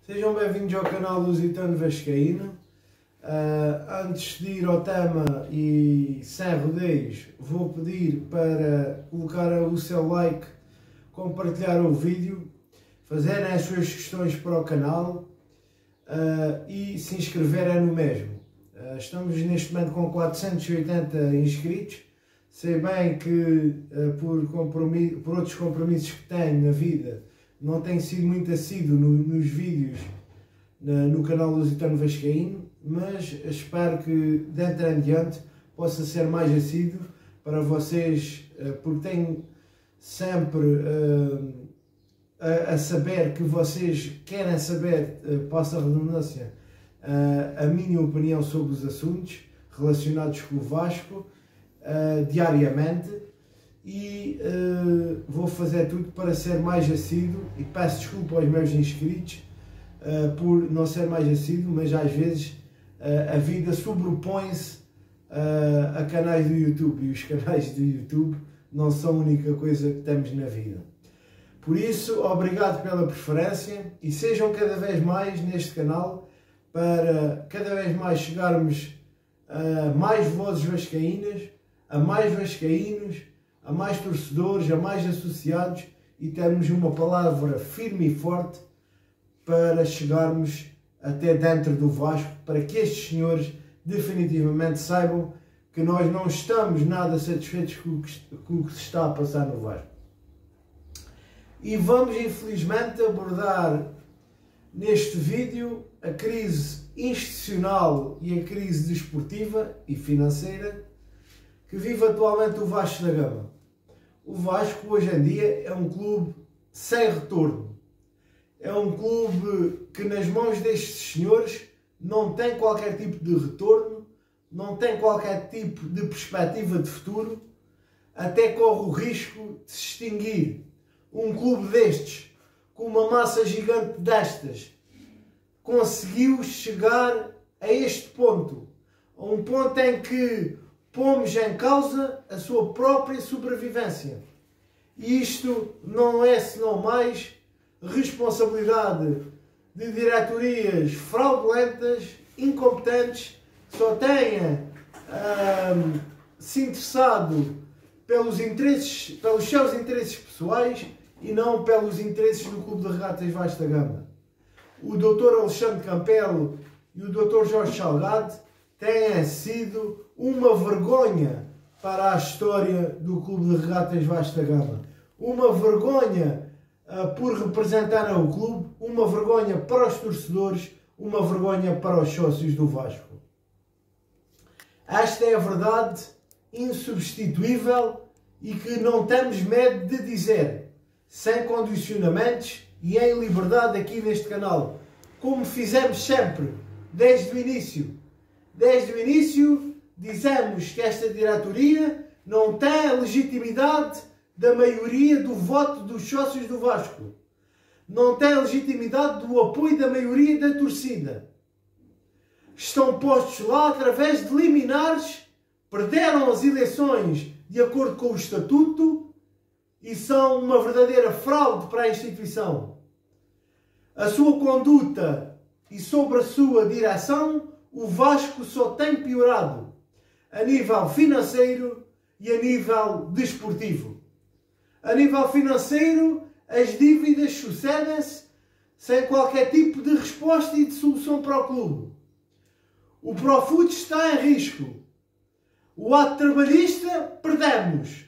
Sejam bem-vindos ao canal Lusitano Vascaíno. Antes de ir ao tema e sem rodeios, vou pedir para colocar o seu like, compartilhar o vídeo, fazerem as suas questões para o canal e se inscreverem no mesmo. Estamos neste momento com 480 inscritos. Sei bem que por outros compromissos que tenho na vida não tenho sido muito assíduo nos vídeos no canal Lusitano Vascaíno, mas espero que dentro em diante possa ser mais assíduo para vocês, porque tenho sempre a saber que vocês querem saber, passa a redundância, a minha opinião sobre os assuntos relacionados com o Vasco diariamente, e vou fazer tudo para ser mais assíduo, e peço desculpa aos meus inscritos por não ser mais assíduo, mas às vezes a vida sobrepõe-se a canais do YouTube, e os canais do YouTube não são a única coisa que temos na vida. Por isso, obrigado pela preferência e sejam cada vez mais neste canal, para cada vez mais chegarmos a mais vozes vascaínas, a mais vascaínos, a mais torcedores, a mais associados, e termos uma palavra firme e forte para chegarmos até dentro do Vasco, para que estes senhores definitivamente saibam que nós não estamos nada satisfeitos com o que se está a passar no Vasco. E vamos infelizmente abordar neste vídeo a crise institucional e a crise desportiva e financeira que vive atualmente o Vasco da Gama. O Vasco hoje em dia é um clube sem retorno. É um clube que nas mãos destes senhores não tem qualquer tipo de retorno, não tem qualquer tipo de perspectiva de futuro, até corre o risco de se extinguir. Um clube destes, com uma massa gigante destas, conseguiu chegar a este ponto, a um ponto em que pomos em causa a sua própria sobrevivência. E isto não é senão mais responsabilidade de diretorias fraudulentas, incompetentes, que só têm se interessado pelos seus interesses pessoais e não pelos interesses do Clube de Regatas Vasco da Gama. O Dr. Alexandre Campelo e o Dr. Jorge Salgado têm sido uma vergonha para a história do Clube de Regatas Vasco da Gama. Uma vergonha por representarem o clube, uma vergonha para os torcedores, uma vergonha para os sócios do Vasco. Esta é a verdade insubstituível e que não temos medo de dizer, sem condicionamentos e em liberdade aqui neste canal, como fizemos sempre, desde o início. Desde o início dizemos que esta diretoria não tem a legitimidade da maioria do voto dos sócios do Vasco. Não tem a legitimidade do apoio da maioria da torcida. Estão postos lá através de liminares, perderam as eleições de acordo com o estatuto e são uma verdadeira fraude para a instituição. A sua conduta e sobre a sua direção, o Vasco só tem piorado a nível financeiro e a nível desportivo. A nível financeiro, as dívidas sucedem-se sem qualquer tipo de resposta e de solução para o clube. O Profut está em risco. O ato trabalhista, perdemos.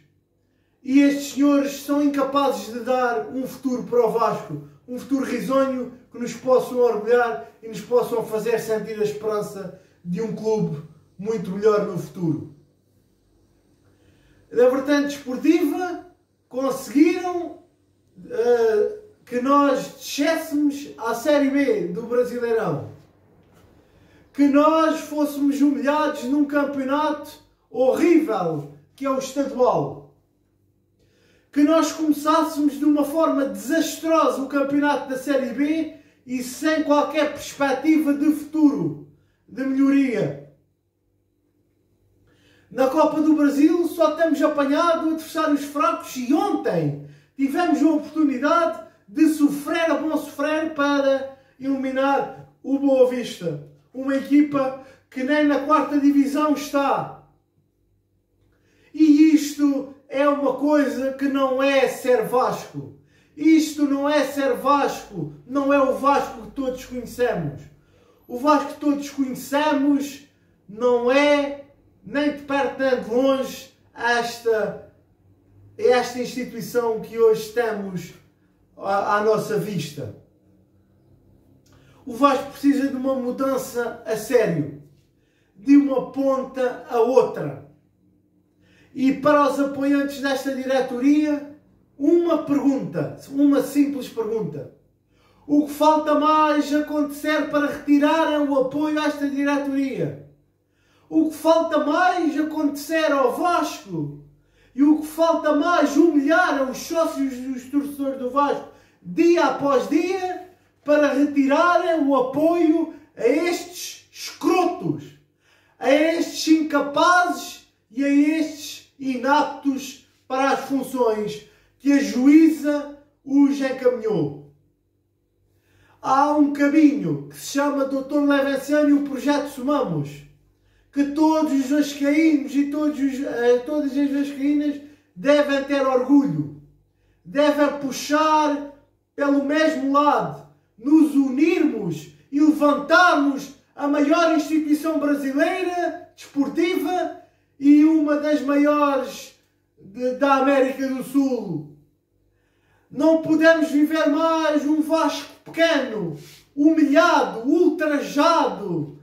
E estes senhores são incapazes de dar um futuro para o Vasco, um futuro risonho que nos possam orgulhar e nos possam fazer sentir a esperança de um clube muito melhor no futuro. Na vertente desportiva, conseguiram que nós descêssemos à Série B do Brasileirão. Que nós fôssemos humilhados num campeonato horrível que é o estadual. Que nós começássemos de uma forma desastrosa o campeonato da Série B e sem qualquer perspectiva de futuro, de melhoria. Na Copa do Brasil só temos apanhado adversários fracos e ontem tivemos a oportunidade de sofrer a bom sofrer para eliminar o Boa Vista. Uma equipa que nem na 4ª divisão está. E isto é uma coisa que não é ser Vasco. Isto não é ser Vasco. Não é o Vasco que todos conhecemos. O Vasco que todos conhecemos não é, nem de perto nem de longe, esta instituição que hoje temos à nossa vista. O Vasco precisa de uma mudança a sério, de uma ponta a outra. E para os apoiantes desta diretoria, uma pergunta, uma simples pergunta. O que falta mais acontecer para retirarem o apoio a esta diretoria? O que falta mais acontecer ao Vasco? E o que falta mais humilhar os sócios e os torcedores do Vasco dia após dia para retirarem o apoio a estes escrotos, a estes incapazes e a estes inaptos para as funções que a juíza os encaminhou. Há um caminho que se chama Dr. Levenciano e o Projeto Somamos, que todos os vascaínos e todas as vascaínas devem ter orgulho, devem puxar pelo mesmo lado, nos unirmos e levantarmos a maior instituição brasileira, desportiva e uma das maiores da América do Sul. Não podemos viver mais um Vasco pequeno, humilhado, ultrajado,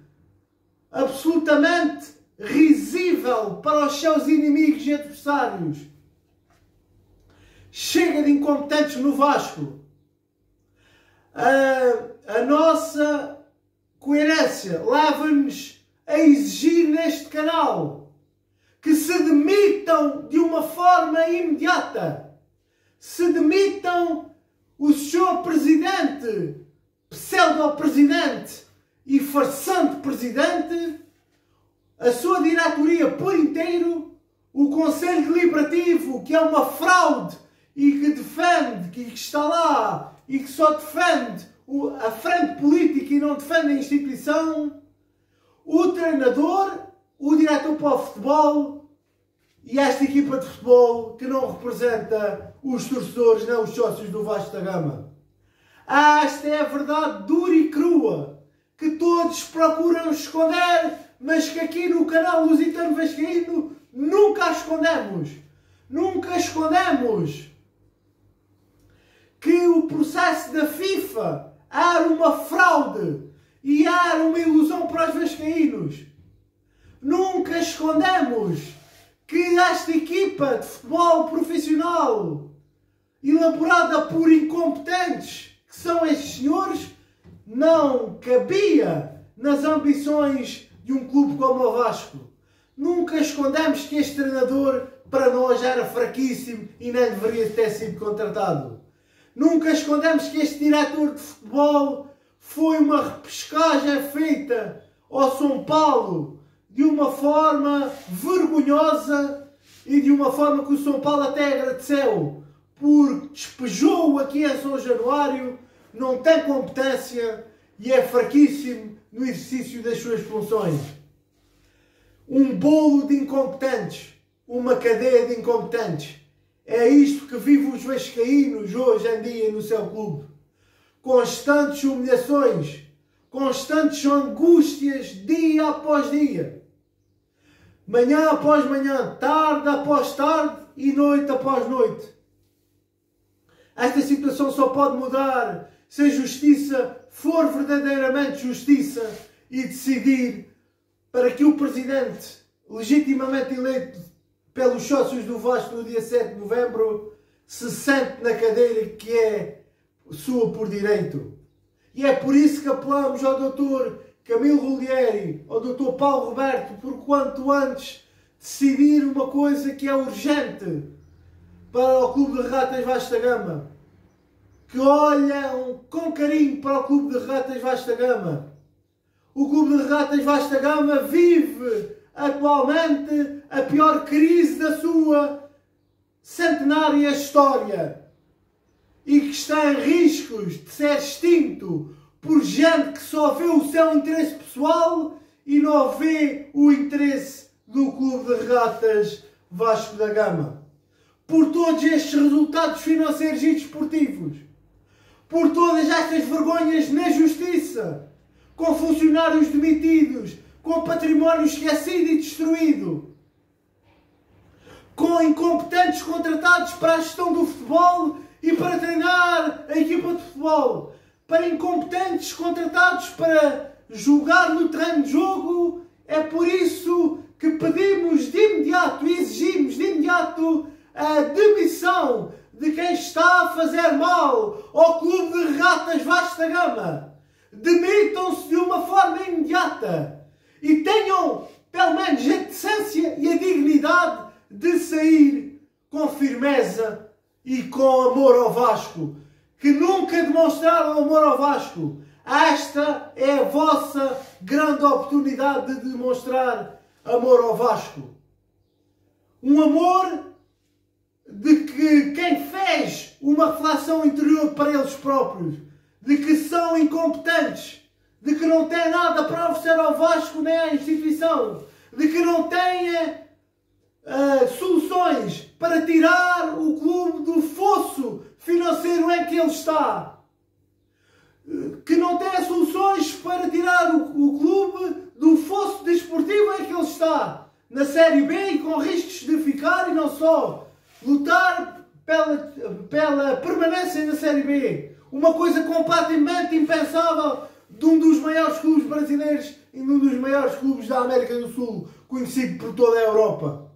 absolutamente risível para os seus inimigos e adversários. Chega de incompetentes no Vasco. A nossa coerência leva-nos a exigir neste canal que se demitam de uma forma imediata. Se demitam o Sr. Presidente, pseudo-presidente e farsante Presidente, a sua diretoria por inteiro, o Conselho Deliberativo, que é uma fraude e que defende, que está lá e que só defende a frente política e não defende a instituição, o treinador, o diretor para o futebol e esta equipa de futebol que não representa os torcedores nem os sócios do Vasco da Gama. Esta é a verdade dura e crua que todos procuram esconder, mas que aqui no canal Lusitano Vascaíno nunca a escondemos. Nunca escondemos que o processo da FIFA era uma fraude e era uma ilusão para os vascaínos. Nunca escondemos que esta equipa de futebol profissional, elaborada por incompetentes, que são estes senhores, não cabia nas ambições de um clube como o Vasco. Nunca escondemos que este treinador para nós era fraquíssimo e nem deveria ter sido contratado. Nunca escondemos que este diretor de futebol foi uma repescagem feita ao São Paulo de uma forma vergonhosa e de uma forma que o São Paulo até agradeceu, porque despejou aqui em São Januário, não tem competência e é fraquíssimo no exercício das suas funções. Um bolo de incompetentes, uma cadeia de incompetentes. É isto que vivem os vascaínos hoje em dia no seu clube. Constantes humilhações, constantes angústias dia após dia. Manhã após manhã, tarde após tarde e noite após noite. Esta situação só pode mudar se a justiça for verdadeiramente justiça e decidir para que o Presidente, legitimamente eleito pelos sócios do Vasco no dia 7 de novembro, se sente na cadeira que é sua por direito. E é por isso que apelamos ao Dr. Camilo Rullieri, ao Dr. Paulo Roberto, por quanto antes decidir uma coisa que é urgente para o Clube de Regatas Vasco da Gama. Que olham com carinho para o Clube de Regatas Vasco da Gama. O Clube de Regatas Vasco da Gama vive atualmente a pior crise da sua centenária história e que está em riscos de ser extinto por gente que só vê o seu interesse pessoal e não vê o interesse do Clube de Regatas Vasco da Gama. Por todos estes resultados financeiros e desportivos, por todas estas vergonhas na justiça, com funcionários demitidos, com património esquecido e destruído, com incompetentes contratados para a gestão do futebol e para treinar a equipa de futebol, para incompetentes contratados para jogar no terreno de jogo. É por isso que pedimos de imediato e exigimos de imediato a demissão de quem está a fazer mal ao Clube de Regatas Vasco da Gama. Demitam-se de uma forma imediata e tenham pelo menos a decência e a dignidade de sair com firmeza e com amor ao Vasco, que nunca demonstraram amor ao Vasco. Esta é a vossa grande oportunidade de demonstrar amor ao Vasco. Um amor de que quem fez uma reflexão interior para eles próprios, de que são incompetentes, de que não têm nada para oferecer ao Vasco nem à instituição, de que não têm soluções para tirar o clube do fosso financeiro em que ele está, que não têm soluções para tirar o clube do fosso desportivo em que ele está, na Série B e com riscos de ficar e não só, lutar pela permanência na Série B. Uma coisa completamente impensável de um dos maiores clubes brasileiros e de um dos maiores clubes da América do Sul, conhecido por toda a Europa.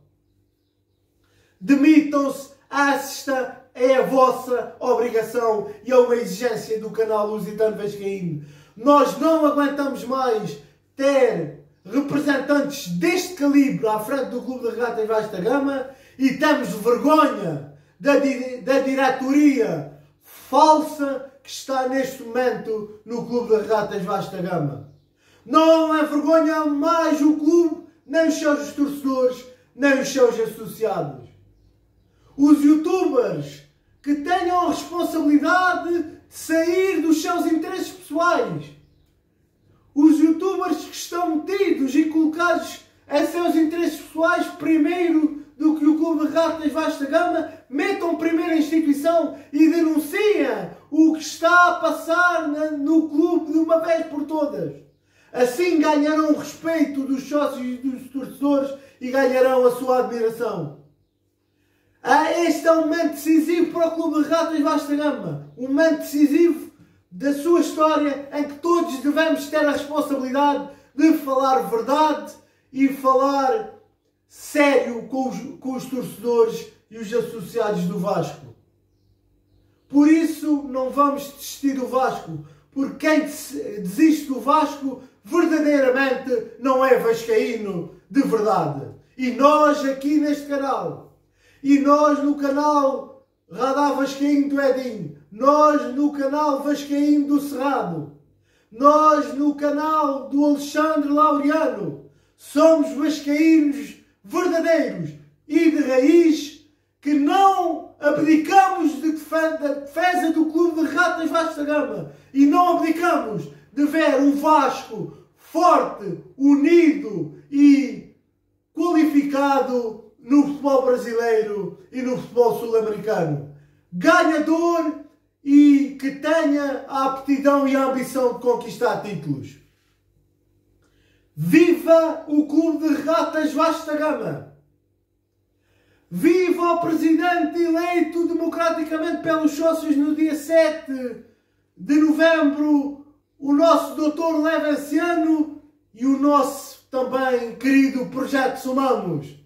Demitam-se, esta é a vossa obrigação e é uma exigência do canal Lusitano Vascaíno. Nós não aguentamos mais ter representantes deste calibre à frente do Clube de Regatas Vasco da Gama e temos vergonha da diretoria falsa que está neste momento no Clube de Regatas Vasco da Gama. Não envergonha mais o clube, nem os seus torcedores, nem os seus associados. Os youtubers que tenham a responsabilidade de sair dos seus interesses pessoais. Os youtubers que estão metidos e colocados em seus interesses pessoais primeiro do que o Clube de Regatas Vasco da Gama, metam primeiro a instituição e denunciem o que está a passar no clube de uma vez por todas. Assim ganharão o respeito dos sócios e dos torcedores e ganharão a sua admiração. Este é um momento decisivo para o Clube de Regatas Vasco da Gama. Um momento decisivo da sua história em que todos devemos ter a responsabilidade de falar verdade e falar sério com os torcedores e os associados do Vasco. Por isso não vamos desistir do Vasco, porque quem desiste do Vasco verdadeiramente não é vascaíno de verdade. E nós aqui neste canal, e nós no canal Radar Vascaíno do Edinho, nós no canal Vascaíno do Cerrado, nós no canal do Alexandre Laureano, somos vascaínos verdadeiros e de raiz, que não abdicamos de defesa do Clube de Regatas Vasco da Gama e não abdicamos de ver o Vasco forte, unido e qualificado no futebol brasileiro e no futebol sul-americano. Ganhador e que tenha a aptidão e a ambição de conquistar títulos. Viva o Clube de Regatas Vasco da Gama! Viva o Presidente eleito democraticamente pelos sócios no dia 7 de novembro, o nosso Dr. Levenciano e o nosso também querido Projeto Somamos.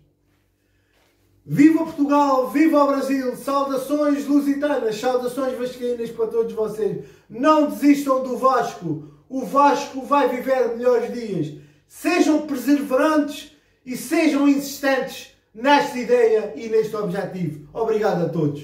Viva Portugal, viva o Brasil, saudações lusitanas, saudações vascaínas para todos vocês. Não desistam do Vasco, o Vasco vai viver melhores dias. Sejam perseverantes e sejam insistentes nesta ideia e neste objetivo. Obrigado a todos.